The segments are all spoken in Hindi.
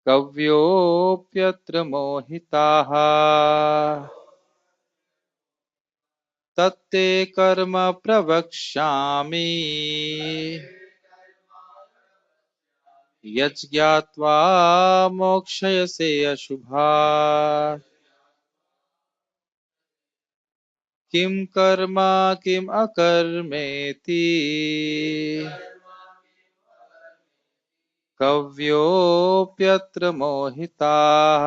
कव्योऽप्यत्र मोहिताः तत्ते कर्म प्रवक्ष्यामि यज्ञात्वा मोक्षयसे अशुभात्। किं कर्म किम अकर्मेति कव्योऽप्यत्र मोहिताः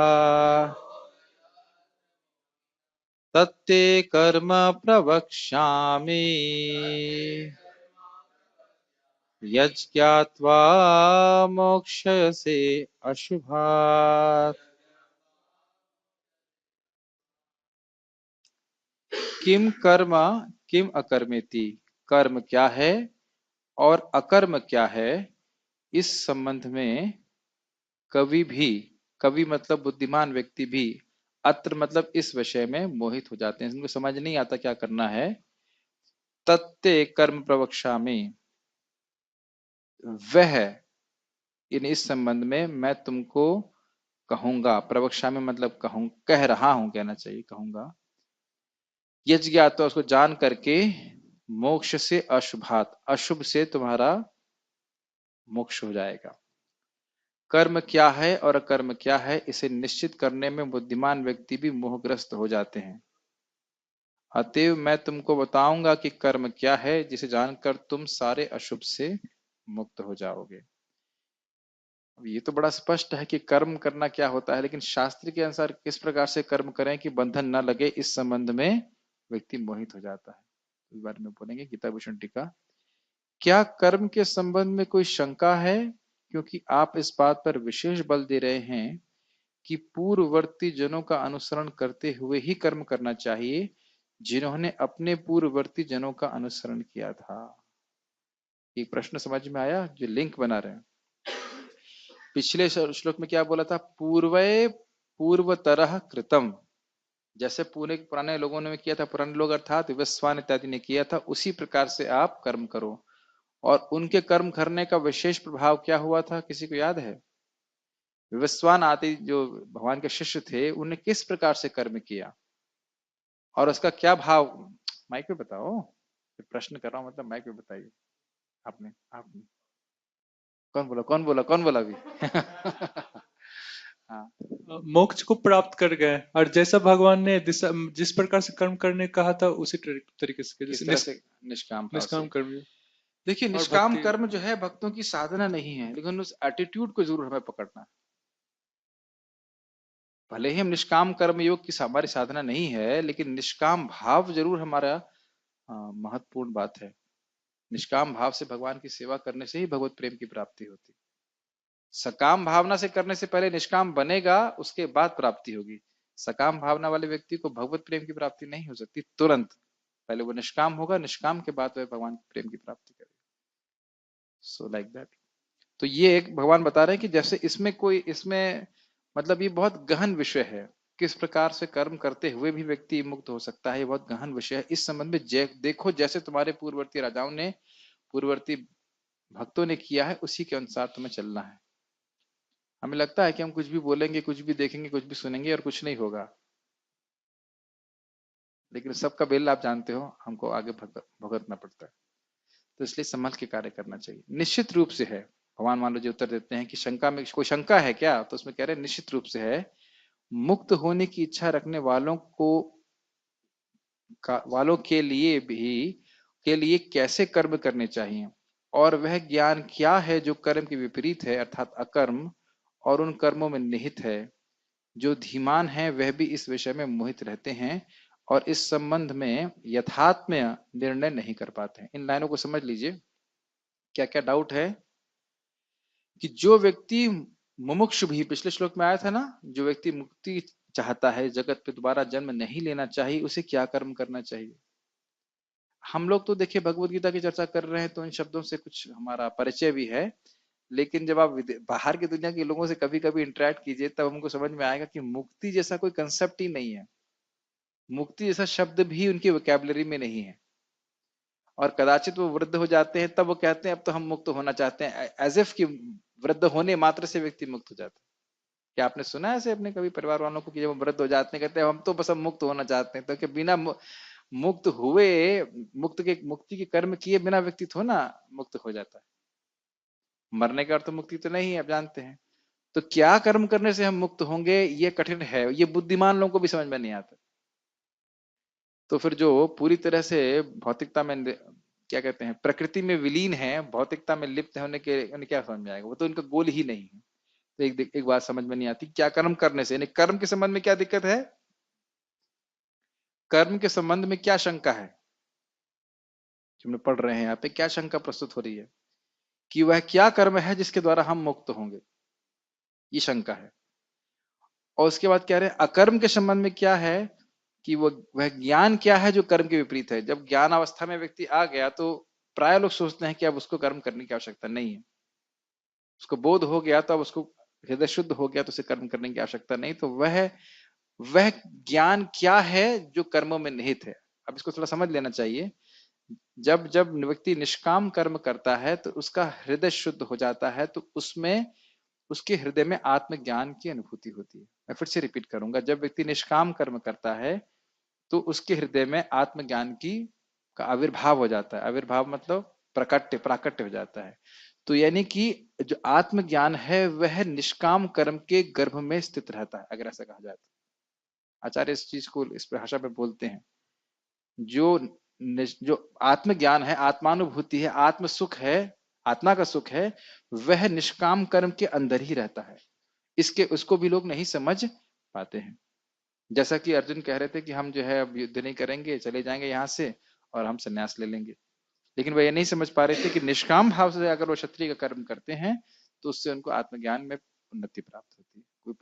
तत्ते कर्म प्रवक्ष्यामि यज्ञात्वा मोक्षयसे अशुभात्। किम कर्म किम अकर्मेति, कर्म क्या है और अकर्म क्या है, इस संबंध में कवि भी, कवि मतलब बुद्धिमान व्यक्ति भी, अत्र मतलब इस विषय में मोहित हो जाते हैं, इनको समझ नहीं आता क्या करना है। तत्ते कर्म प्रवक्ष्यामि, वह इन इस संबंध में मैं तुमको कहूंगा, प्रवक्ष्यामि मतलब कहूं, कह रहा हूं कहना चाहिए, कहूंगा। यज्ञात उसको जान करके, मोक्ष से अशुभात, अशुभ से तुम्हारा मोक्ष हो जाएगा। कर्म क्या है और अकर्म क्या है, इसे निश्चित करने में बुद्धिमान व्यक्ति भी मोहग्रस्त हो जाते हैं। अतएव मैं तुमको बताऊंगा कि कर्म क्या है, जिसे जानकर तुम सारे अशुभ से मुक्त हो जाओगे। अब ये तो बड़ा स्पष्ट है कि कर्म करना क्या होता है, लेकिन शास्त्र के अनुसार किस प्रकार से कर्म करें कि बंधन न लगे, इस संबंध में व्यक्ति मोहित हो जाता है। इस बारे में बोलेंगे गीता भूषण टीका। क्या कर्म के संबंध में कोई शंका है? क्योंकि आप इस बात पर विशेष बल दे रहे हैं कि पूर्ववर्ती जनों का अनुसरण करते हुए ही कर्म करना चाहिए, जिन्होंने अपने पूर्ववर्ती जनों का अनुसरण किया था। एक प्रश्न समझ में आया जो लिंक बना रहे हैं। पिछले श्लोक में क्या बोला था? पूर्वे पूर्वतरः कृतम, जैसे पूरे पुराने लोगों ने किया था, पुराने लोग अर्थात विवस्वान इत्यादि ने किया था, उसी प्रकार से आप कर्म करो। और उनके कर्म करने का विशेष प्रभाव क्या हुआ था, किसी को याद है? विवस्वान आदि जो भगवान के शिष्य थे, उन्हें किस प्रकार से कर्म किया और उसका क्या भाव? माइक पे बताओ, प्रश्न कर रहा हूं, मतलब माइक पे बताइए। आपने कौन बोला, कौन बोला, कौन बोला अभी? हाँ, मोक्ष को प्राप्त कर गए, और जैसा भगवान ने जिस प्रकार से कर्म करने कहा था उसी तरीके से, जैसे किस तरह से? निष्काम भाव निष्काम से। कर्म देखिए, और निष्काम भक्ति। कर्म जो है भक्तों की साधना नहीं है, लेकिन उस एटीट्यूड को जरूर हमें पकड़ना है। भले ही हम निष्काम कर्म योग की हमारी साधना नहीं है, लेकिन निष्काम भाव जरूर हमारा महत्वपूर्ण बात है। निष्काम भाव से भगवान की सेवा करने से ही भगवत प्रेम की प्राप्ति होती। सकाम भावना से करने से पहले निष्काम बनेगा, उसके बाद प्राप्ति होगी। सकाम भावना वाले व्यक्ति को भगवत प्रेम की प्राप्ति नहीं हो सकती तुरंत, पहले वो निष्काम होगा, निष्काम के बाद वह भगवान की प्रेम की प्राप्ति करेगा। So like that. तो ये एक भगवान बता रहे हैं कि जैसे इसमें कोई, इसमें मतलब ये बहुत गहन विषय है, किस प्रकार से कर्म करते हुए भी व्यक्ति मुक्त हो सकता है, ये बहुत गहन विषय है। इस संबंध में देखो, जैसे तुम्हारे पूर्ववर्ती राजाओं ने, पूर्ववर्ती भक्तों ने किया है, उसी के अनुसार तुम्हें चलना है। हमें लगता है कि हम कुछ भी बोलेंगे, कुछ भी देखेंगे, कुछ भी सुनेंगे और कुछ नहीं होगा, लेकिन सबका बिल आप जानते हो, हमको आगे भुगतना पड़ता है। तो इसलिए संभल के कार्य करना चाहिए, निश्चित रूप से है। भगवान मान लो जी उत्तर देते हैं कि शंका में कोई शंका है क्या, तो उसमें कह रहे हैं निश्चित रूप से है। मुक्त होने की इच्छा रखने वालों को वालों के लिए कैसे कर्म करने चाहिए, और वह ज्ञान क्या है जो कर्म के विपरीत है, अर्थात अकर्म, और उन कर्मों में निहित है। जो धीमान है वह भी इस विषय में मोहित रहते हैं और इस संबंध में यथात्म्य निर्णय नहीं कर पाते हैं। इन लाइनों को समझ लीजिए, क्या क्या डाउट है कि जो व्यक्ति मुमुक्षु भी, पिछले श्लोक में आया था ना, जो व्यक्ति मुक्ति चाहता है, जगत पे दोबारा जन्म नहीं लेना चाहिए, उसे क्या कर्म करना चाहिए। हम लोग तो देखिए भगवत गीता की चर्चा कर रहे हैं, तो इन शब्दों से कुछ हमारा परिचय भी है, लेकिन जब आप बाहर की दुनिया के लोगों से कभी कभी इंटरेक्ट कीजिए, तब हमको समझ में आएगा कि मुक्ति जैसा कोई कंसेप्ट ही नहीं है, मुक्ति जैसा शब्द भी उनकी वोकैबुलरी में नहीं है। और कदाचित वो वृद्ध हो जाते हैं, तब वो कहते हैं अब तो हम मुक्त होना चाहते हैं, एज इफ कि वृद्ध होने मात्र से व्यक्ति मुक्त हो जाता है। क्या आपने सुना है ऐसे अपने कभी परिवार वालों को कि जब वो वृद्ध हो जाते हैं कहते हैं हम तो बस अब मुक्त होना चाहते हैं, तो कि बिना मुक्त हुए, मुक्ति के कर्म किए बिना व्यक्ति थोड़ा ना मुक्त हो जाता है। मरने का अर्थ मुक्ति तो नहीं है, आप जानते हैं। तो क्या कर्म करने से हम मुक्त होंगे, ये कठिन है, ये बुद्धिमान लोगों को भी समझ में नहीं आता। तो फिर जो पूरी तरह से भौतिकता में क्या कहते हैं, प्रकृति में विलीन है, भौतिकता में लिप्त होने के उन्हें क्या समझ में आएगा, वो तो उनका गोल ही नहीं है। तो एक बात समझ में नहीं आती, क्या कर्म करने से, यानी कर्म के संबंध में क्या दिक्कत है, कर्म के संबंध में क्या शंका है, जो हम पढ़ रहे हैं यहाँ पे क्या शंका प्रस्तुत हो रही है कि वह क्या कर्म है जिसके द्वारा हम मुक्त होंगे, ये शंका है। और उसके बाद कह रहे हैं अकर्म के संबंध में क्या है कि वह ज्ञान क्या है जो कर्म के विपरीत है। जब ज्ञान अवस्था में व्यक्ति आ गया तो प्राय लोग सोचते हैं कि अब उसको कर्म करने की आवश्यकता नहीं है, उसको बोध हो गया तो अब उसको हृदय शुद्ध हो गया तो उसे कर्म करने की आवश्यकता नहीं। तो वह ज्ञान क्या है जो कर्मों में निहित है। अब इसको थोड़ा समझ लेना चाहिए। जब जब व्यक्ति निष्काम कर्म करता है तो उसका हृदय शुद्ध हो जाता है, तो उसमें उसके हृदय में आत्मज्ञान की अनुभूति होती है। मैं फिर से रिपीट करूंगा, जब व्यक्ति निष्काम कर्म करता है तो उसके हृदय में आत्मज्ञान की का आविर्भाव हो जाता है। आविर्भाव मतलब प्राकट्य हो जाता है। तो यानी कि जो आत्मज्ञान है वह निष्काम कर्म के गर्भ में स्थित रहता है, अगर ऐसा कहा जाए तो। आचार्य इस चीज को इस भाषा में बोलते हैं, जो जो आत्मज्ञान है, आत्मानुभूति है, आत्म सुख है, आत्मा का सुख है, वह निष्काम कर्म के अंदर ही रहता है। इसके उसको भी लोग नहीं समझ पाते हैं। जैसा कि अर्जुन कह रहे थे कि हम जो है अब युद्ध नहीं करेंगे, चले जाएंगे यहाँ से और हम संन्यास ले लेंगे। लेकिन वह ये नहीं समझ पा रहे थे कि निष्काम भाव से अगर वो क्षत्रिय का कर्म करते हैं तो उससे उनको आत्मज्ञान में उन्नति प्राप्त होती है। कोई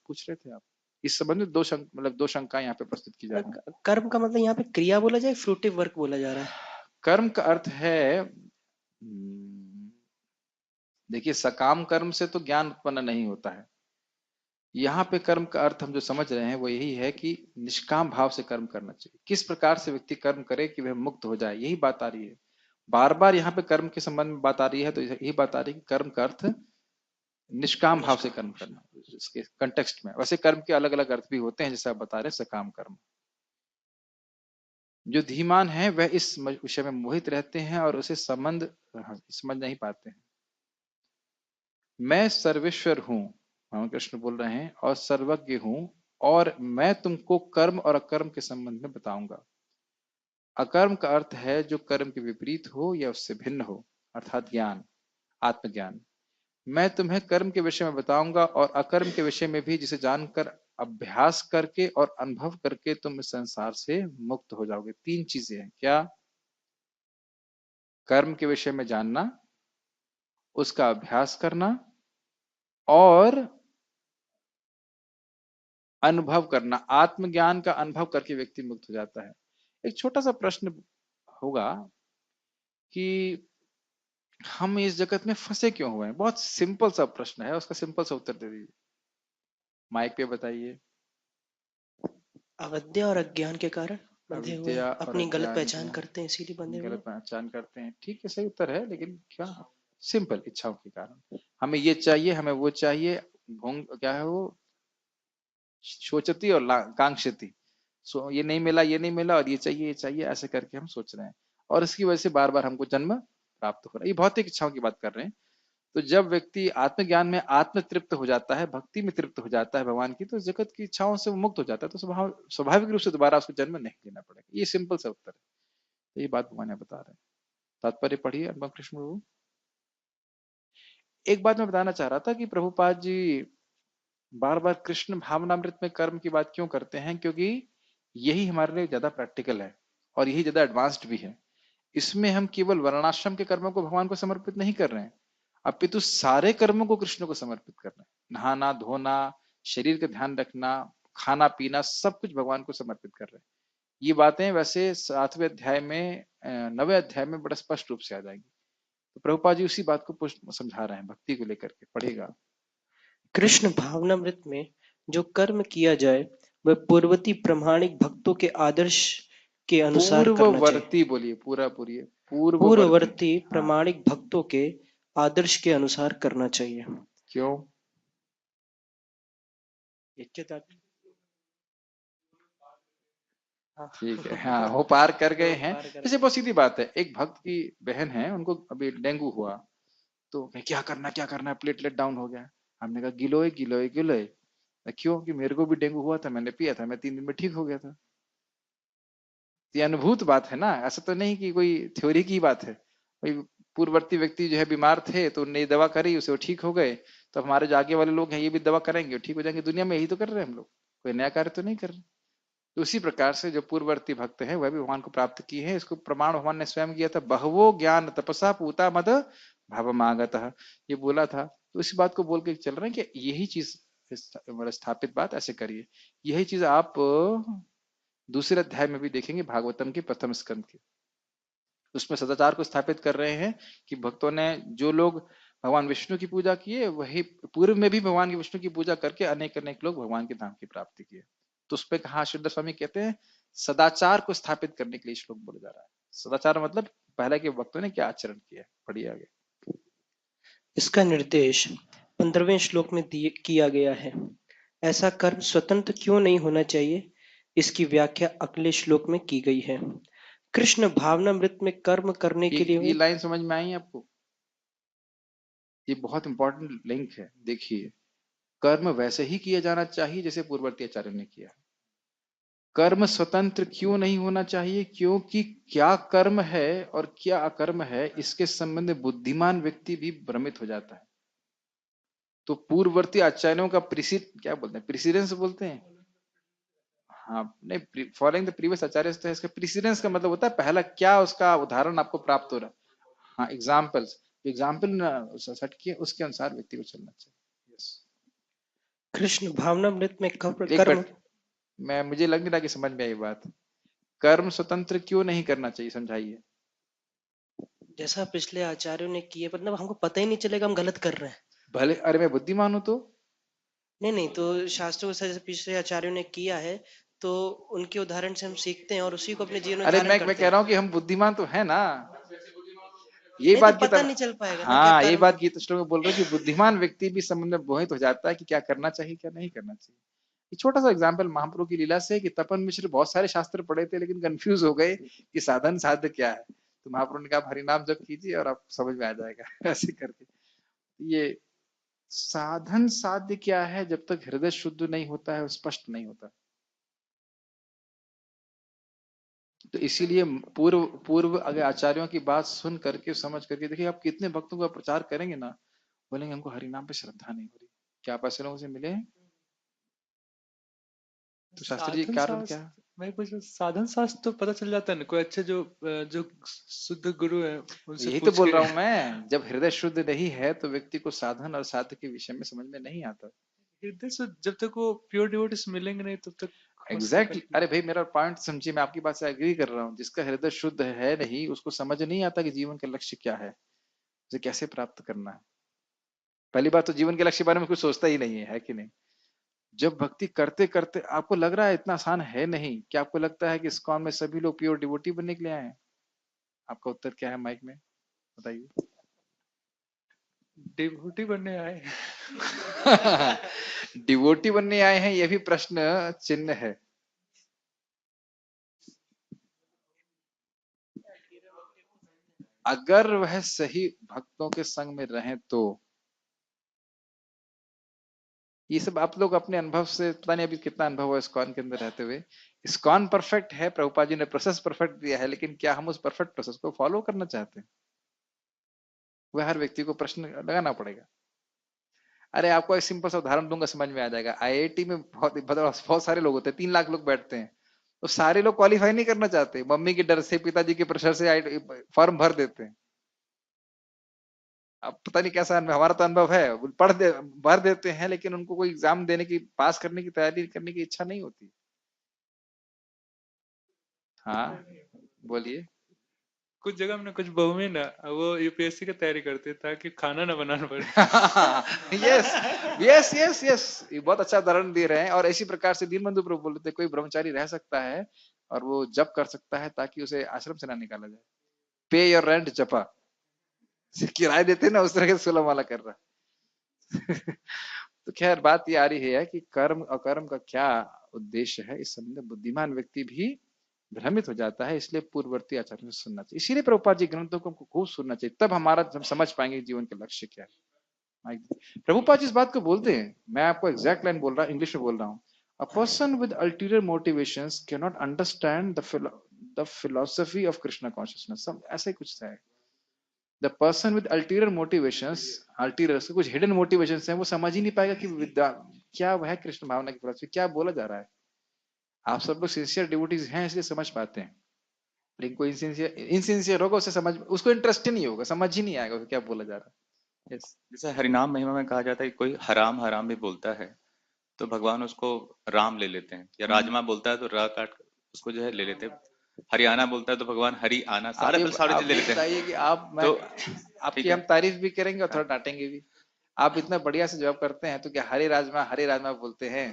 पूछ रहे थे आप? इस संबंध में दो शंका यहाँ पे प्रस्तुत की जा रही है। कर्म का मतलब यहाँ पे क्रिया बोला जाए, फ्रूटिव वर्क बोला जा रहा है? कर्म का अर्थ है, देखिए सकाम कर्म से तो ज्ञान उत्पन्न नहीं होता है। यहाँ पे कर्म का अर्थ हम जो समझ रहे हैं वो यही है कि निष्काम भाव से कर्म करना चाहिए। किस प्रकार से व्यक्ति कर्म करे कि वह मुक्त हो जाए, यही बात आ रही है। बार बार यहाँ पे कर्म के संबंध में बात आ रही है, तो यही बात आ रही है कि कर्म का अर्थ निष्काम भाव से कर्म करना। इसके कंटेक्स्ट में वैसे कर्म के अलग अलग अर्थ भी होते हैं, जैसे आप बता रहे सकाम कर्म। जो धीमान है वह इस विषय में मोहित रहते हैं और उसे समझ नहीं पाते हैं। मैं सर्वेश्वर हूं, भगवान कृष्ण बोल रहे हैं, और सर्वज्ञ हूं, और मैं तुमको कर्म और अकर्म के संबंध में बताऊंगा। अकर्म का अर्थ है जो कर्म के विपरीत हो या उससे भिन्न हो, अर्थात ज्ञान, आत्मज्ञान। मैं तुम्हें कर्म के विषय में बताऊंगा और अकर्म के विषय में भी, जिसे जानकर अभ्यास करके और अनुभव करके तुम इस संसार से मुक्त हो जाओगे। तीन चीजें हैं, क्या? कर्म के विषय में जानना, उसका अभ्यास करना और अनुभव करना। आत्मज्ञान का अनुभव करके व्यक्ति मुक्त हो जाता है। एक छोटा सा प्रश्न होगा कि हम इस जगत में फंसे क्यों हुए हैं? बहुत सिंपल सा प्रश्न है, उसका सिंपल सा उत्तर दे दीजिए, माइक पे बताइए। अविद्या और अज्ञान के कारण बंधे हुए हैं, अविद्या और अपनी गलत अज्ञान पहचान है, करते हैं इसीलिए बंधे हुए गलत हैं। पहचान करते हैं। ठीक है, सही उत्तर है, लेकिन क्या? सिंपल, इच्छाओं के कारण। हमें ये चाहिए, हमें वो चाहिए, क्या है वो, सोचती और कांक्षती। ये नहीं मिला, ये नहीं मिला, और ये चाहिए, ऐसे करके हम सोच रहे हैं, और इसकी वजह से बार बार हमको जन्म प्राप्त हो रहा है। ये भौतिक इच्छाओं की बात कर रहे हैं। तो जब व्यक्ति आत्मज्ञान में आत्म तृप्त हो जाता है, भक्ति में तृप्त हो जाता है भगवान की, तो जगत की इच्छाओं से वो मुक्त हो जाता है। तो स्वाभाविक रूप से दोबारा उसको जन्म नहीं लेना पड़ेगा। ये सिंपल सा उत्तर है। तो ये बात भगवान बता रहे हैं। तात्पर्य पढ़िए अनुपम कृष्ण प्रभु। एक बात मैं बताना चाह रहा था कि प्रभुपाद जी बार बार कृष्ण भावनामृत में कर्म की बात क्यों करते हैं, क्योंकि यही हमारे लिए ज्यादा प्रैक्टिकल है और यही ज्यादा एडवांस्ड भी है। इसमें हम केवल वर्णाश्रम के कर्मों को भगवान को समर्पित नहीं कर रहे हैं, अपितु सारे कर्मों को कृष्ण को समर्पित कर रहे हैं। नहाना धोना, शरीर का ध्यान रखना, खाना पीना, सब कुछ भगवान को समर्पित कर रहे हैं। ये बातें वैसे 7वें अध्याय में 9वें अध्याय में बड़ा स्पष्ट रूप से आ जाएंगी। तो प्रभुपाद जी उसी बात को समझा रहे हैं भक्ति को लेकर के, पढ़ेगा। कृष्ण भावनामृत में जो कर्म किया जाए वह पूर्ववर्ती प्रामाणिक भक्तों के आदर्श के अनुसार करना चाहिए। पूर्ववर्ती बोलिए, पूरा पूरी पूर्ववर्ती। पूर्ववर्ती हाँ, प्रामाणिक भक्तों के आदर्श के अनुसार करना चाहिए। क्यों? इज्जत आती। हाँ। ठीक है, हाँ वो पार कर गए वो हैं। पार कर जैसे गए। बहुत सीधी बात है, एक भक्त की बहन है, उनको अभी डेंगू हुआ, तो क्या करना है, प्लेटलेट डाउन हो गया। हमने कहा गिलोय गिलोय गिलोय। क्यों? कि मेरे को भी डेंगू हुआ था, मैंने पिया था, मैं 3 दिन में ठीक हो गया था। ये अनुभूत बात है ना, ऐसा तो नहीं कि कोई थ्योरी की बात है। कोई पूर्ववर्ती व्यक्ति जो है बीमार थे तो उन्हें दवा करी, उसे वो ठीक हो गए, तो हमारे जो आगे वाले लोग हैं ये भी दवा करेंगे, वो ठीक हो जाएंगे। दुनिया में यही तो कर रहे हैं हम लोग, कोई नया कार्य तो नहीं कर रहे। तो उसी प्रकार से जो पूर्ववर्ती भक्त हैं वह भी भगवान को प्राप्त किए हैं। इसको प्रमाण भगवान ने स्वयं किया था, बहवो ज्ञान तपसा पूता मद भावमागतः, ये बोला था। तो इसी बात को बोल के चल रहे हैं कि यही चीज मतलब स्थापित बात ऐसे करिए। यही चीज आप दूसरे अध्याय में भी देखेंगे, भागवतम के प्रथम स्कंद के, उसमें सदाचार को स्थापित कर रहे हैं कि भक्तों ने, जो लोग भगवान विष्णु की पूजा किए, वही पूर्व में भी भगवान विष्णु की पूजा करके अनेक अनेक लोग भगवान के धाम की प्राप्ति किए। तो उस पर कहा श्रीधर स्वामी कहते हैं सदाचार को स्थापित करने के लिए श्लोक बोला जा रहा है। सदाचार मतलब पहले के भक्तों ने क्या आचरण किया। पढ़िए आगे। इसका निर्देश 15वें श्लोक में किया गया है। ऐसा कर्म स्वतंत्र क्यों नहीं होना चाहिए, इसकी व्याख्या अगले श्लोक में की गई है। कृष्ण भावनामृत में कर्म करने के ये लिए लाइन समझ में आई आपको? ये बहुत इंपॉर्टेंट लिंक है। देखिए, कर्म वैसे ही किया जाना चाहिए जैसे पूर्ववर्ती आचार्य ने किया। कर्म स्वतंत्र क्यों नहीं होना चाहिए? क्योंकि क्या कर्म है और क्या अकर्म है, इसके संबंध में बुद्धिमान व्यक्ति भी भ्रमित हो जाता है। तो पूर्ववर्ती आचार्यों का क्या बोलते हैं, प्रिसिडेंस बोलते हैं। हाँ, नहीं, फॉलोइंग द प्रीवियस आचार्य, तो इसका प्रिसिडेंस का मतलब होता है पहला क्या उसका उदाहरण आपको प्राप्त हो रहा है। हाँ, एग्जाम्पल्स, एग्जाम्पल सेट किए उसके अनुसार व्यक्ति को चलना चाहिए। यस। कृष्ण भावनामृत में एक कर्म, बार मुझे लग नहीं रहा कि समझ में आई बात। कर्म स्वतंत्र क्यों नहीं करना चाहिए, समझाइए। जैसा पिछले आचार्यों ने किए, मतलब हमको पता ही नहीं चलेगा हम गलत कर रहे हैं। भले, अरे मैं बुद्धिमान हूं तो। नहीं नहीं, तो शास्त्रों से जैसे पिछले आचार्यों ने किया है, तो उनके उदाहरण से हम सीखते हैं और उसी को अपने जीवन में अरे धारण मैं करते कह हैं। रहा हूं कि हम बुद्धिमान तो है ना। ये नहीं तो बात पता गीता, नहीं चल पाएगा ना क्या हाँ ये कर्म है। बात गीता श्लोक में बोल रहे हैं कि बुद्धिमान व्यक्ति भी संबंध में मोहित हो जाता है कि क्या करना चाहिए क्या नहीं करना चाहिए। एक छोटा सा एग्जाम्पल महाप्रभु की लीला से, कि तपन मिश्र बहुत सारे शास्त्र पढ़े थे लेकिन कंफ्यूज हो गए कि साधन साध्य क्या है। तो महाप्रभु ने कहा हरिनाम जप कीजिए और आप समझ में आ जाएगा। ऐसे करके ये साधन साध्य क्या है, जब तक हृदय शुद्ध नहीं होता है, स्पष्ट नहीं होता। तो इसीलिए पूर्व पूर्व अगर आचार्यों की बात सुन करके समझ करके देखिए, आप कितने भक्तों का प्रचार करेंगे ना, बोलेंगे हमको हरिनाम पे श्रद्धा नहीं हो रही। क्या आप ऐसे लोगों से मिले हैं? तो शास्त्री जी साधन कारण क्या है? शास्त्र, मैं पूछ रहा साधन शास्त्र तो पता चल जाता है ना, कोई अच्छे जो शुद्ध गुरु है उनसे यही तो पूछ बोल के। रहा हूं मैं, जब हृदय शुद्ध नहीं है तो व्यक्ति को साधन और साध्य के विषय में समझ में नहीं आता। हृदय से जब तक वो प्योर डिवोटीज मिलेंगे नहीं तब तक हो सकता एग्जैक्टली है। अरे भाई मेरा पॉइंट समझिए, मैं आपकी बात से एग्री कर रहा हूँ। जिसका हृदय शुद्ध है नहीं, उसको समझ नहीं आता कि जीवन का लक्ष्य क्या है, उसे कैसे प्राप्त करना है। पहली बात तो जीवन के लक्ष्य के बारे में कुछ सोचता ही नहीं है कि नहीं? जब भक्ति करते करते आपको लग रहा है इतना आसान है नहीं, क्या आपको लगता है कि इस्कॉन में सभी लोग प्योर डिवोटी बनने के लिए आए हैं? आपका उत्तर क्या है माइक में, बताइए। डिवोटी बनने आए। डिवोटी बनने आए हैं, यह भी प्रश्न चिन्ह है। अगर वह सही भक्तों के संग में रहें तो। ये सब आप लोग अपने अनुभव से, पता नहीं अभी कितना अनुभव हुआ इस्कॉन के अंदर रहते हुए। इस्कॉन परफेक्ट है, प्रभुपाद जी ने प्रोसेस परफेक्ट दिया है, लेकिन क्या हम उस परफेक्ट प्रोसेस को फॉलो करना चाहते हैं? वह हर व्यक्ति को प्रश्न लगाना पड़ेगा। अरे आपको एक सिंपल सा उदाहरण दूंगा, समझ में आ जाएगा। आईआईटी में बहुत सारे लोग होते हैं, 3 लाख लोग बैठते हैं, तो सारे लोग क्वालिफाई नहीं करना चाहते, मम्मी के डर से, पिताजी के प्रेशर से फॉर्म भर देते हैं। अब पता नहीं कैसा अनुभव, हमारा तो अनुभव है, भर देते हैं, लेकिन उनको कोई एग्जाम देने की, पास करने की तैयारी करने की इच्छा नहीं होती। हाँ बोलिए। कुछ जगह में ना, कुछ बहू में ना, वो यूपीएससी की तैयारी करते हैं ताकि खाना ना बनाना पड़े। यस यस यस यस, ये बहुत अच्छा उदाहरण दे रहे हैं। और इसी प्रकार से दीनबंधु प्रभु बोलते, कोई ब्रह्मचारी रह सकता है और वो जप कर सकता है ताकि उसे आश्रम से ना निकाला जाए। पे योर रेंट जपा, किराए देते ना, उस तरह के सुलह वाला कर रहा है। तो खैर बात ये आ रही है कि कर्म अकर्म का क्या उद्देश्य है, इस संबंध में बुद्धिमान व्यक्ति भी भ्रमित हो जाता है। इसलिए पूर्ववर्ती आचार्यों से सुनना चाहिए, इसीलिए प्रभुपाद जी ग्रंथों को हमको खूब सुनना चाहिए, तब हमारा हम समझ पाएंगे जीवन का लक्ष्य क्या है। प्रभुपाद जी इस बात को बोलते हैं, मैं आपको एग्जैक्ट लाइन बोल रहा हूँ, इंग्लिश में बोल रहा हूँ। A person with ulterior motivations can not understand the philosophy of Krishna consciousness, ऐसा ही कुछ है। The person with ulterior motivations, ulterior से कुछ हिडन मोटिवेशंस हैं, वो समझ ही नहीं पाएगा कि विद्या क्या है, कृष्ण भावना की फिलोसफी क्या बोला जा रहा है। आप सब लोग सिंसियर डिवोटीज हैं इसलिए समझ पाते हैं, लेकिन कोई इनसिंसियर होगा, उसे समझ, उसको इंटरेस्ट ही नहीं होगा, समझ ही नहीं आएगा उसे क्या बोला जा रहा है। यस। जैसे हरिनाम महिमा में कहा जाता है कि कोई हराम हराम भी बोलता है तो भगवान उसको राम ले लेते हैं, या राजमा बोलता है तो र काट कर उसको जो है ले लेते हैं, हरियाणा बोलता है तो भगवान हरि आना, सारे सारे आप चीज ले लेते हैं। बताइए कि आप, मैं तो ठीक आपकी है। हम तारीफ भी करेंगे और थोड़ा डांटेंगे भी। आप इतना बढ़िया से जवाब करते हैं तो क्या हरे राजमा बोलते हैं?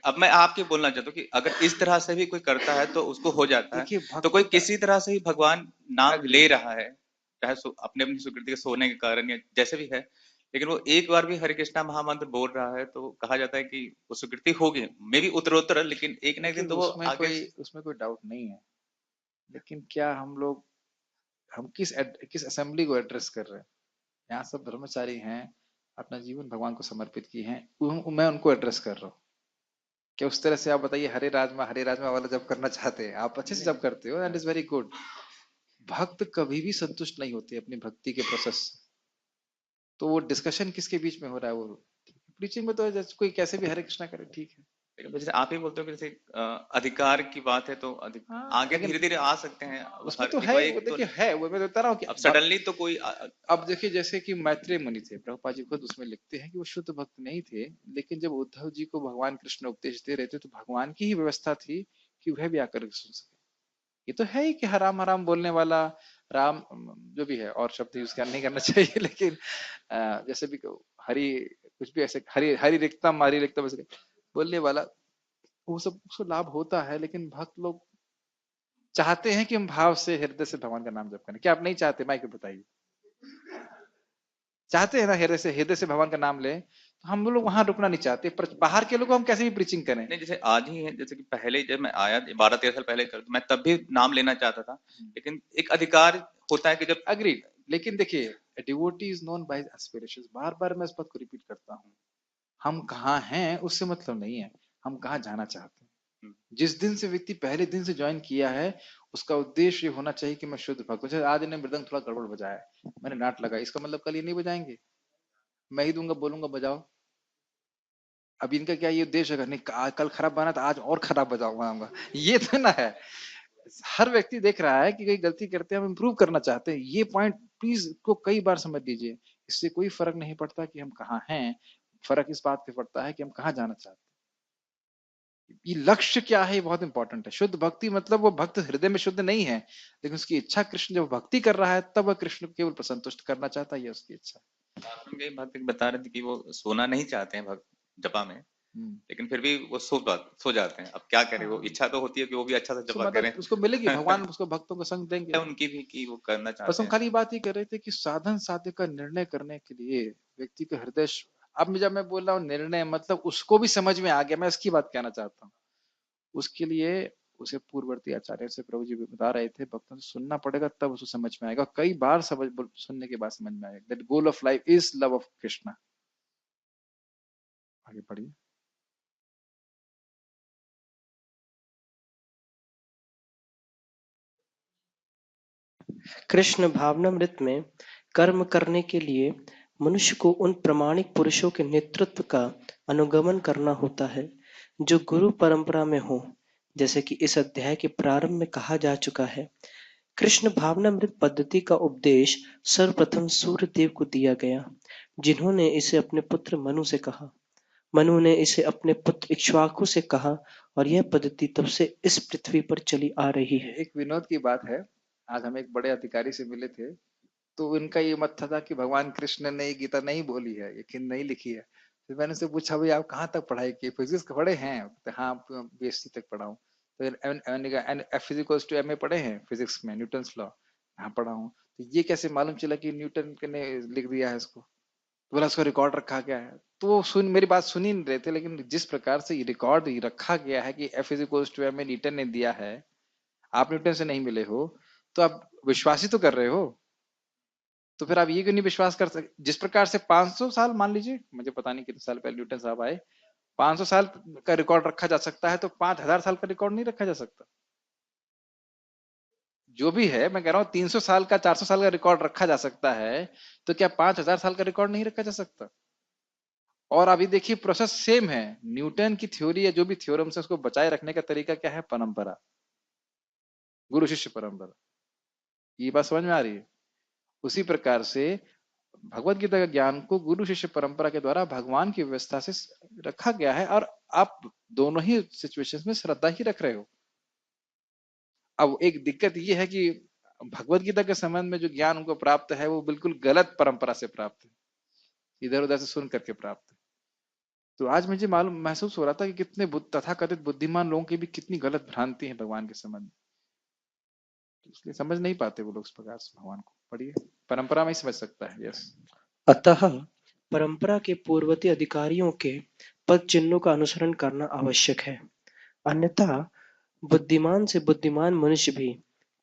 अब मैं आपके बोलना चाहता हूँ कि अगर इस तरह से भी कोई करता है तो उसको हो जाता है, देखिए तो भक्त कोई का किसी तरह से ही भगवान नाम अग्री, ले रहा है, चाहे अपने अपनी स्वीकृति के सोने के कारण या जैसे भी है, लेकिन वो एक बार भी हरे कृष्णा महामंत्र बोल रहा है तो कहा जाता है कि वो स्वीकृति होगी, मे भी उत्तरोत्तर, लेकिन एक ना एक देखिए दिन तो वो आगे। उसमें कोई डाउट नहीं है, लेकिन क्या हम लोग, हम किस असेंबली को एड्रेस कर रहे हैं? यहाँ सब ब्रह्मचारी हैं, अपना जीवन भगवान को समर्पित किए हैं, मैं उनको एड्रेस कर रहा हूँ। क्या उस तरह से आप बताइए हरे राजमा वाला जब करना चाहते हैं, आप अच्छे से जब करते हो, एंड इज वेरी गुड। भक्त कभी भी संतुष्ट नहीं होते अपनी भक्ति के प्रोसेस। तो वो डिस्कशन किसके बीच में हो रहा है? वो प्रीचिंग में तो जैसे कोई कैसे भी हरे कृष्णा करे, ठीक है। लेकिन जैसे आप ही बोलते हो कि जैसे अधिकार की बात है तो हाँ आगे लेकिन धीरे धीरे आ सकते हैं, उसमें हर तो कि है, कोई वो एक तो देखिए है, वो मैं बता रहा हूँ कि अब सडनली तो कोई अब देखिए जैसे कि मैत्रेय मुनि थे, प्रभुपाद जी खुद उसमें लिखते हैं कि वो शुद्ध भक्त नहीं थे, लेकिन जब उद्धव जी को भगवान कृष्ण उपदेश दे रहे थे तो भगवान की ही व्यवस्था थी कि वह भी आकर सुन सके। ये तो है ही कि हराम हराम बोलने वाला, राम जो भी है और शब्द यूज नहीं करना चाहिए, लेकिन जैसे भी हरि, कुछ भी ऐसे हरि रिक्तम ऐसे बोलने वाला, वो सब उसको लाभ होता है। लेकिन भक्त लोग चाहते हैं कि हम भाव से हृदय से भगवान का नाम जप करें, क्या आप नहीं चाहते? माइक पे बताइए, चाहते हैं ना हृदय से भगवान का नाम लें? तो हम लोग वहां रुकना नहीं चाहते, पर बाहर के लोग हम कैसे भी प्रीचिंग करें। नहीं, जैसे आज ही है, जैसे कि पहले जब मैं आया 12-13 साल पहले मैं तब भी नाम लेना चाहता था, लेकिन एक अधिकार होता है कि जब अग्रीड, लेकिन देखिए devotee is known by aspirations, बार बार मैं इस बात को रिपीट करता हूँ, हम कहाँ हैं उससे मतलब नहीं है, हम कहाँ जाना चाहते हैं। जिस दिन से व्यक्ति पहले दिन से ज्वाइन किया है, उसका उद्देश्य ये होना चाहिए कि मैं शुद्ध भक्त हूं। जैसे आज इन्हें मृदंग थोड़ा गड़बड़ बजाया, मैंने नाट लगाया, इसका मतलब कल ये नहीं बजाएंगे, मैं ही दूंगा बोलूंगा बजाओ। अब इनका क्या ये उद्देश्य है, नहीं कल खराब बना था आज और खराब बजाऊंगा, ये तो ना है। हर व्यक्ति देख रहा है कि कोई गलती करते हैं, हम इंप्रूव करना चाहते हैं, ये पॉइंट प्लीज को कई बार समझ लीजिए। इससे कोई फर्क नहीं पड़ता कि हम कहाँ हैं, फर्क इस बात पे पड़ता है कि हम कहाँ जाना चाहते हैं। ये लक्ष्य क्या है, ये बहुत इंपॉर्टेंट है। शुद्ध भक्ति मतलब वो भक्त हृदय में शुद्ध नहीं है, लेकिन उसकी इच्छा कृष्ण जब भक्ति कर रहा है तब वह कृष्ण को केवल संतुष्ट करना चाहता है, ये उसकी इच्छा के भक्त बता रहे थे कि वो सोना नहीं चाहते हैं भक्त जपा में, है। लेकिन फिर भी वो सो जाते हैं। अब क्या करें, वो हाँ, इच्छा तो होती है कि वो भी अच्छा से उसको जपा करें। मदद उसको मिलेगी, भगवान उसको भक्तों को संग देंगे। उनकी भी कि वो करना बस चाहते हम हैं। खाली बात ही कर रहे थे कि साधन साध्य का निर्णय करने के लिए व्यक्ति का हृदय अब जब मैं बोल रहा हूँ निर्णय मतलब उसको भी समझ में आ गया, मैं इसकी बात कहना चाहता हूँ। उसके लिए उसे पूर्ववर्ती आचार्य से प्रभु जी बता रहे थे, भक्तों से सुनना पड़ेगा तब उसको समझ में आएगा, कई बार सुनने के बाद समझ में आएगा। That goal of life is love of Krishna. आगे पढ़िए। कृष्ण भावनामृत में कर्म करने के लिए मनुष्य को उन प्रामाणिक पुरुषों के नेतृत्व का अनुगमन करना होता है जो गुरु परंपरा में हो, जैसे कि इस अध्याय के प्रारंभ में कहा जा चुका है। कृष्ण भावनामृत पद्धति का उपदेश सर्वप्रथम सूर्यदेव को दिया गया, जिन्होंने इसे अपने पुत्र मनु से कहा। मनु ने इसे अपने पुत्र इक्ष्वाकु से कहा और यह पद्धति तब से इस पृथ्वी पर चली आ रही है। एक विनोद की बात है, आज हम एक बड़े अधिकारी से मिले थे, तो इनका ये मत था कि भगवान कृष्ण ने ये गीता नहीं बोली है, ये नहीं लिखी है। फिर मैंने उनसे पूछा भाई आप कहाँ तक पढ़ाई की, फिजिक्स पढ़े हैं? तो हाँ बीएससी तक पढ़ा हूँ। तो F equals to M A पढ़े हैं फिजिक्स में, न्यूटन लॉ? हाँ पढ़ा हूँ। तो ये कैसे मालूम चला कि न्यूटन ने लिख दिया है इसको? तो बोला उसको रिकॉर्ड रखा गया है। तो वो मेरी बात सुन ही नहीं रहे थे, लेकिन जिस प्रकार से ये रिकॉर्ड रखा गया है कि F is to M Newton ने दिया है, आप न्यूटन से नहीं मिले हो तो आप विश्वास ही तो कर रहे हो। तो फिर आप ये क्यों नहीं विश्वास कर सकते? जिस प्रकार से 500 साल मान लीजिए, मुझे पता नहीं कितने साल पहले न्यूटन साहब आए, 500 साल का रिकॉर्ड रखा जा सकता है, तो 5000 साल का रिकॉर्ड नहीं रखा जा सकता? जो भी है, मैं कह रहा हूं 300 साल का 400 साल का रिकॉर्ड रखा जा सकता है, तो क्या 5000 साल का रिकॉर्ड नहीं रखा जा सकता? और अभी देखिए प्रोसेस सेम है। न्यूटन की थ्योरी या जो भी थ्योरम से उसको बचाए रखने का तरीका क्या है? परंपरा, गुरु शिष्य परंपरा। ये बात समझ में आ रही है? उसी प्रकार से भगवत गीता का ज्ञान को गुरु शिष्य परंपरा के द्वारा भगवान की व्यवस्था से रखा गया है, और आप दोनों ही सिचुएशंस में श्रद्धा ही रख रहे हो। अब एक दिक्कत ये है कि भगवत गीता के संबंध में जो ज्ञान उनको प्राप्त है वो बिल्कुल गलत परंपरा से प्राप्त है, इधर उधर से सुन करके प्राप्त है। तो आज मुझे मालूम महसूस हो रहा था कि कितने तथाकथित बुद्धिमान लोगों की भी कितनी गलत भ्रांति है भगवान के संबंध में, इसलिए समझ नहीं पाते वो लोग इस प्रकार से भगवान को। पढ़िए, परंपरा में ही समझ सकता है। यस। अतः परंपरा के पूर्ववर्ती अधिकारियों के पद चिन्हों का अनुसरण करना आवश्यक है, अन्यथा बुद्धिमान से बुद्धिमान मनुष्य भी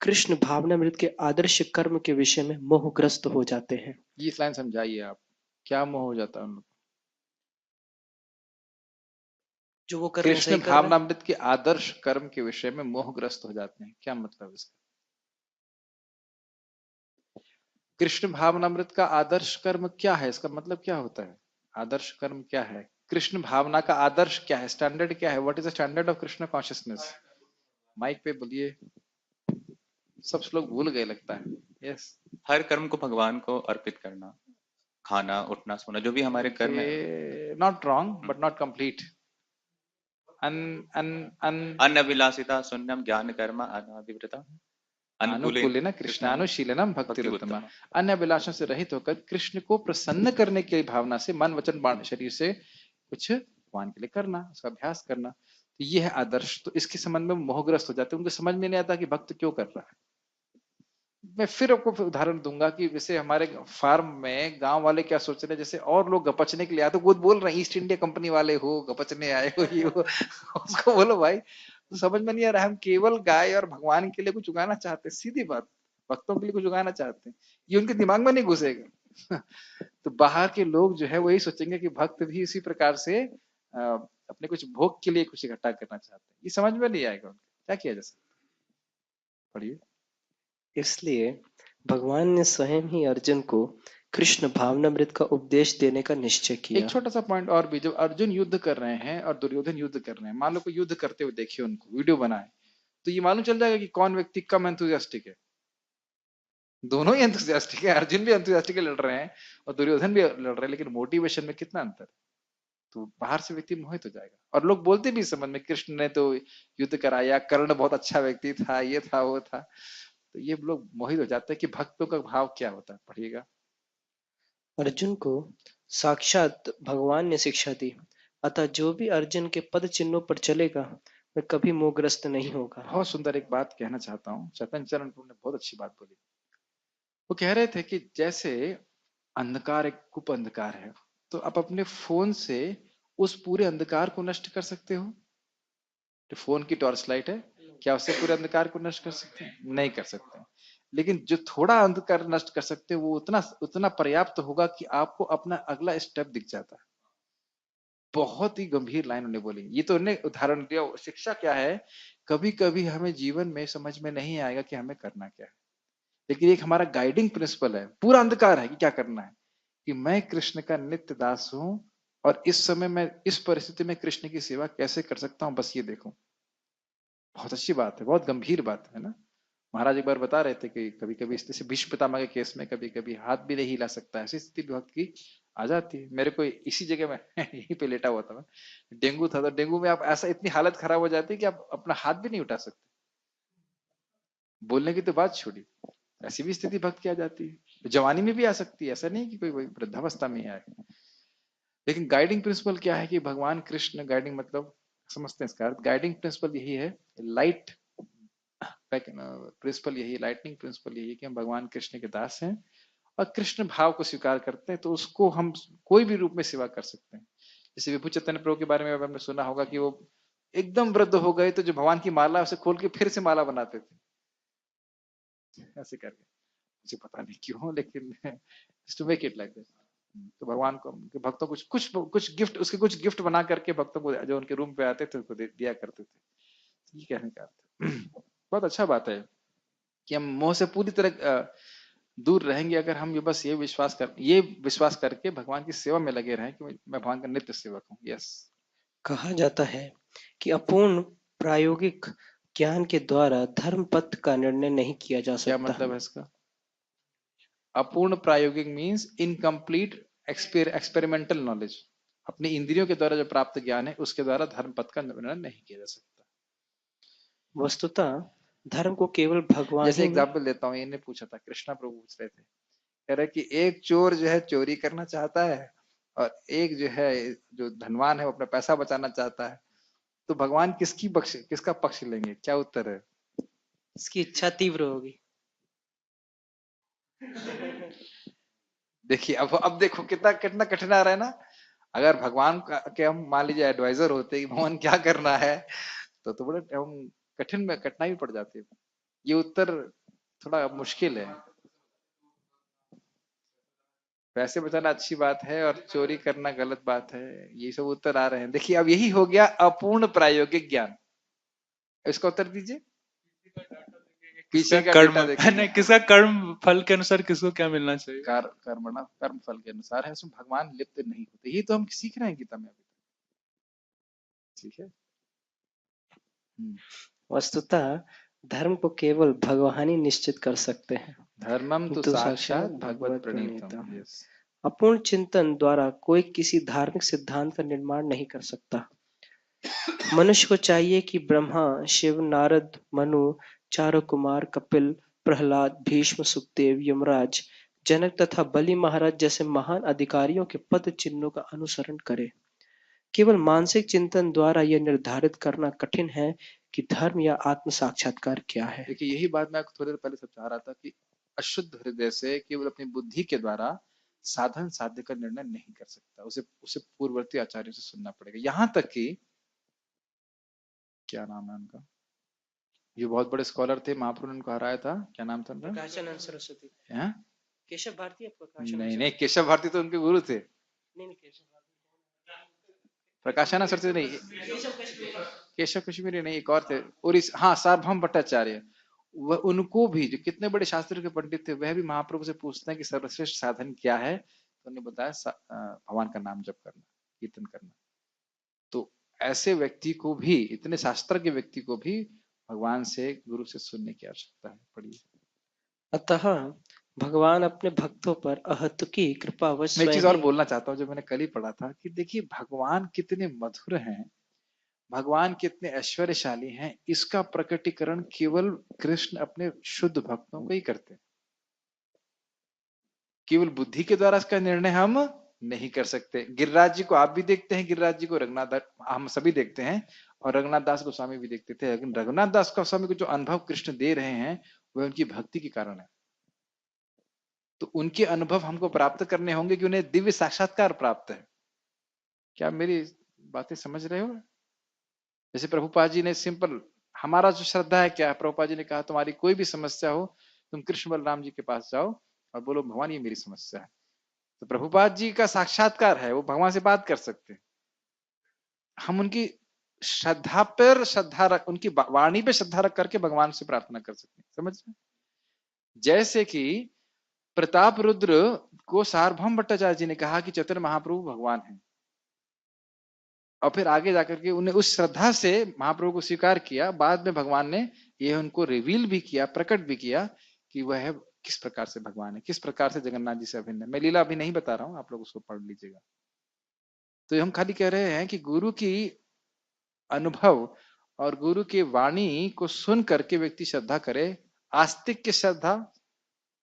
कृष्ण भावनामृत के आदर्श कर्म के विषय में मोहग्रस्त हो जाते हैं। ये लाइन समझाइए आप, क्या मोह हो जाता है उन लोग? जो वो कर रहे हैं कृष्ण सही कर रहे हैं। भावनामृत के आदर्श कर्म के विषय में मोहग्रस्त हो जाते हैं, क्या मतलब इसका? कृष्ण भावनामृत का आदर्श कर्म क्या है, इसका मतलब क्या होता है? आदर्श कर्म क्या है? कृष्ण भावना का आदर्श क्या है? स्टैंडर्ड क्या है? What is the standard of Krishna consciousness? Mic पे बोलिए, सब लोग भूल गए लगता है। यस। हर कर्म को भगवान को अर्पित करना, खाना, उठना, सोना, जो भी हमारे कर्म है। Not wrong but not complete. अन अन अन अनअभिलाषिता शून्यम ज्ञान कर्म अनादिव्रता अनुकूले अनुकूल ना कृष्णानुशीलनम भक्ति उत्तम। अन्य अभिलाषों से रहित होकर कृष्ण को प्रसन्न करने की भावना से मन वचन बाण शरीर से कुछ भगवान के लिए करना, उसका अभ्यास करना, तो ये है आदर्श। तो इसके संबंध में मोहग्रस्त हो जाते हैं, उनको समझ में नहीं आता कि भक्त क्यों कर रहा है। मैं फिर आपको उदाहरण दूंगा कि जैसे हमारे फार्म में गांव वाले क्या सोच रहे हैं, जैसे और लोग गपचने के लिए आए तो वो बोल रहे हैं ईस्ट इंडिया कंपनी वाले हो, गपचने आए हो, ये हो। उसको बोलो भाई, तो समझ में नहीं आ रहा, हम केवल गाय और भगवान के लिए कुछ उगाना चाहते हैं, सीधी बात, भक्तों के लिए कुछ उगाना चाहते हैं, ये उनके दिमाग में नहीं घुसेगा। तो बाहर के लोग जो है वही सोचेंगे कि भक्त भी इसी प्रकार से अपने कुछ भोग के लिए कुछ इकट्ठा करना चाहते हैं, ये समझ में नहीं आएगा उनको, क्या किया जा सकता है? पढ़िए। इसलिए भगवान ने स्वयं ही अर्जुन को कृष्ण भावनामृत का उपदेश देने का निश्चय किया। एक छोटा सा पॉइंट और भी, जब अर्जुन युद्ध कर रहे हैं और दुर्योधन युद्ध कर रहे हैं, मान लो कोई युद्ध करते हुए देखिए, उनको वीडियो बनाए, तो ये मालूम चल जाएगा कि कौन व्यक्ति कम एंथुसियास्टिक है। दोनों ही एंथुसियास्टिक है, अर्जुन भी एंथुसियास्टिक लड़ रहे हैं और दुर्योधन भी लड़ रहे हैं, लेकिन मोटिवेशन में कितना अंतर है। तो बाहर से व्यक्ति मोहित हो जाएगा, और लोग बोलते भी इस संबंध में, कृष्ण ने तो युद्ध कराया, कर्ण बहुत अच्छा व्यक्ति था, ये था वो था, तो ये लोग मोहित हो जाते हैं कि भक्तों का भाव क्या होता है। पढ़िएगा। अर्जुन को साक्षात भगवान ने शिक्षा दी, अतः जो भी अर्जुन के पद चिन्हों पर चलेगा वह कभी मोहग्रस्त नहीं होगा। बहुत सुंदर एक बात कहना चाहता हूँ, चैतन्य चरण प्रभु ने बहुत अच्छी बात बोली। वो कह रहे थे कि जैसे अंधकार एक कुप अंधकार है, तो आप अपने फोन से उस पूरे अंधकार को नष्ट कर सकते हो? जो फोन की टॉर्च लाइट है, क्या उससे पूरे अंधकार को नष्ट कर सकते हैं? नहीं कर सकते। लेकिन जो थोड़ा अंधकार नष्ट कर सकते हैं वो उतना उतना पर्याप्त होगा कि आपको अपना अगला स्टेप दिख जाता है। बहुत ही गंभीर लाइन उन्होंने बोली, ये तो उन्हें उदाहरण दिया। शिक्षा क्या है, कभी कभी हमें जीवन में समझ में नहीं आएगा कि हमें करना क्या है, लेकिन एक हमारा गाइडिंग प्रिंसिपल है, पूरा अंधकार है कि क्या करना है, कि मैं कृष्ण का नित्य दास हूं और इस समय मैं इस परिस्थिति में कृष्ण की सेवा कैसे कर सकता हूं, बस ये देखो। बहुत अच्छी बात है, बहुत गंभीर बात है ना। महाराज एक बार बता रहे थे कि कभी कभी जैसे भीष्म पितामह के केस में कभी कभी हाथ भी नहीं हिला सकता, ऐसी स्थिति भक्त की आ जाती है। मेरे को इसी जगह में यहीं पे लेटा हुआ था, मैं डेंगू था, तो डेंगू में आप ऐसा इतनी हालत खराब हो जाती है कि आप अपना हाथ भी नहीं उठा सकते, बोलने की तो बात छोड़ी। ऐसी भी स्थिति भक्त की आ जाती है, जवानी में भी आ सकती है, ऐसा नहीं कि कोई वृद्धावस्था में ही आए। लेकिन गाइडिंग प्रिंसिपल क्या है कि भगवान कृष्ण, गाइडिंग मतलब समझते हैं इसका अर्थ, गाइडिंग प्रिंसिपल यही है, लाइट प्रिंसिपल यही, लाइटनिंग प्रिंसिपल यही कि हम भगवान कृष्ण के दास हैं और कृष्ण भाव को स्वीकार करते हैं तो उसको हम कोई भी रूप में सेवा कर सकते हैं। जैसे विभु चैतन्य प्रभु के बारे में आपने सुना होगा कि वो एकदम वृद्ध हो गए तो जो भगवान की माला उसे खोल के फिर से माला बनाते थे, ऐसे करके। मुझे पता नहीं क्यों, लेकिन to make it like that. तो भगवान को उनके भक्तों को कुछ गिफ्ट, उसके कुछ गिफ्ट बना करके भक्तों को जो उनके रूम पे आते थे उनको दिया करते थे। ये कहने का अर्थ बहुत अच्छा बात है कि हम मोह से पूरी तरह दूर रहेंगे अगर हम ये विश्वास करके भगवान की सेवा में लगे रहें कि मैं भगवान का नित्य सेवक हूँ। यस। कहा जाता है कि अपूर्ण प्रायोगिक ज्ञान के द्वारा धर्म पथ का निर्णय नहीं किया जा क्या सकता। मतलब है इसका? अपूर्ण प्रायोगिक मीन्स इनकम्प्लीट एक्सपेरिमेंटल नॉलेज। अपनी इंद्रियों के द्वारा जो प्राप्त ज्ञान है उसके द्वारा धर्म पथ का निर्णय नहीं किया जा सकता। वस्तुतः धर्म को केवल भगवान जैसे ही एग्जाम्पल देता हूँ, इन्हें पूछा था, कृष्णा प्रभु पूछ रहे थे, कह रहे कि एक चोर जो है चोरी करना चाहता है और एक जो है जो धनवान है वो अपना पैसा बचाना चाहता है, तो भगवान किसका पक्ष लेंगे? क्या उत्तर है? इसकी इच्छा तीव्र होगी। देखिए अब देखो कितना कितना कठिन आ रहा है ना। अगर भगवान के हम मान लीजिए एडवाइजर होते कि भगवान क्या करना है, तो बड़े हम कठिनाई में पड़ जाते। ये उत्तर थोड़ा मुश्किल है। पैसे बचाना अच्छी बात है और चोरी करना गलत बात है, ये सब उत्तर आ रहे हैं। देखिए अब यही हो गया अपूर्ण प्रायोगिक ज्ञान। इसका उत्तर दीजिए। पीछे का कर्म डेटा देखिए। नहीं, किसका कर्म फल के अनुसार किसको क्या मिलना चाहिए? कर्म फल के अनुसार है, उसमें भगवान लिप्त नहीं होते। ये तो हम सीख रहे हैं गीता में अभी। ठीक है। वस्तुतः धर्म को केवल भगवान ही निश्चित कर सकते हैं। धर्मम तो साक्षात भगवत प्रणीतम। यस। अपूर्ण चिंतन द्वारा कोई किसी धार्मिक सिद्धांत का निर्माण नहीं कर सकता। मनुष्य को चाहिए कि ब्रह्मा, शिव, नारद, मनु, चारों कुमार, कपिल, प्रहलाद, भीष्म, सुखदेव, यमराज, जनक तथा बलि महाराज जैसे महान अधिकारियों के पद चिन्हों का अनुसरण करे। केवल मानसिक चिंतन द्वारा यह निर्धारित करना कठिन है कि धर्म या आत्म साक्षात्कार क्या है। देखिए यही बात मैं थोड़ी देर पहले समझा रहा था कि अशुद्ध हृदय से केवल अपनी बुद्धि के द्वारा साधन साध्य का निर्णय नहीं कर सकता। उसे पूर्ववर्ती आचार्यों से सुनना पड़ेगा। यहाँ तक कि क्या नाम है उनका, ये बहुत बड़े स्कॉलर थे, महाप्रभु ने उनको हराया था, क्या नाम था उनका? प्रकाशानंद सरस्वती। हैं? केशव भारती या प्रकाशानंद? नहीं, केशव भारती तो उनके गुरु थे। नहीं, केशव भारती। प्रकाशानंद सरस्वती नहीं, केशव कश्मीरी नहीं, एक और थे। और सार्वभौम भट्टाचार्य, वह उनको भी, जो कितने बड़े शास्त्र के पंडित थे, वह भी महाप्रभु से पूछते हैं कि सर्वश्रेष्ठ साधन क्या है, तो उन्होंने बताया भगवान का नाम जप करना, कीर्तन करना। तो ऐसे व्यक्ति को भी, इतने शास्त्र के व्यक्ति को भी भगवान से, गुरु से सुनने की आवश्यकता है। पढ़िए। अतः भगवान अपने भक्तों पर अहतुकी कृपावश मैं एक चीज और बोलना चाहता हूँ, जो मैंने कल ही पढ़ा था कि देखिए भगवान कितने मधुर हैं, भगवान कितने ऐश्वर्यशाली हैं, इसका प्रकटीकरण केवल कृष्ण अपने शुद्ध भक्तों को ही करते हैं। केवल बुद्धि के द्वारा इसका निर्णय हम नहीं कर सकते। गिरिराज जी को आप भी देखते हैं, गिरिराज जी को रघुनाथ, हम सभी देखते हैं, और रघुनाथ दास गोस्वामी भी देखते थे। लेकिन रघुनाथ दास गोस्वामी को जो अनुभव कृष्ण दे रहे हैं वह उनकी भक्ति के कारण है। तो उनके अनुभव हमको प्राप्त करने होंगे कि उन्हें दिव्य साक्षात्कार प्राप्त है। क्या मेरी बातें समझ रहे हो? जैसे प्रभुपाद जी ने सिंपल, हमारा जो श्रद्धा है क्या है, प्रभुपाद जी ने कहा तुम्हारी कोई भी समस्या हो तुम कृष्ण बलराम जी के पास जाओ और बोलो भगवान ये मेरी समस्या है। तो प्रभुपाद जी का साक्षात्कार है, वो भगवान से बात कर सकते हैं। हम उनकी श्रद्धा पर श्रद्धा रख, उनकी वाणी पे श्रद्धा रख करके भगवान से प्रार्थना कर सकते हैं। समझ रहे? जैसे कि प्रताप रुद्र को सार्वभौम भट्टाचार्य जी ने कहा कि चैतन्य महाप्रभु भगवान है, और फिर आगे जाकर के उन्हें उस श्रद्धा से महाप्रभु को स्वीकार किया। बाद में भगवान ने यह उनको रिवील भी किया, प्रकट भी किया कि वह किस प्रकार से भगवान है, किस प्रकार से जगन्नाथ जी से अभिन्न है। मैं लीला अभी नहीं बता रहा हूं, आप लोग उसको पढ़ लीजिएगा। तो हम खाली कह रहे हैं कि गुरु की अनुभव और गुरु की वाणी को सुन करके व्यक्ति श्रद्धा करे, आस्तिक की श्रद्धा,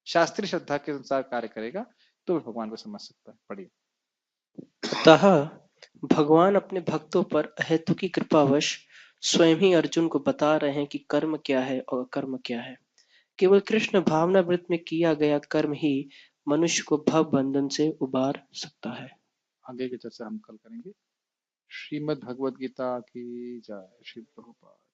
शास्त्रीय श्रद्धा के अनुसार कार्य करेगा तो भगवान को समझ सकता है। पढ़िए। अतः भगवान अपने भक्तों पर अहेतुकी कृपावश स्वयं ही अर्जुन को बता रहे हैं कि कर्म क्या है और अकर्म क्या है। केवल कृष्ण भावनामृत में किया गया कर्म ही मनुष्य को भव बंधन से उबार सकता है। आगे की चर्चा हम कल करेंगे। श्रीमद् भगवद गीता की जय। श्री प्रभुपाद।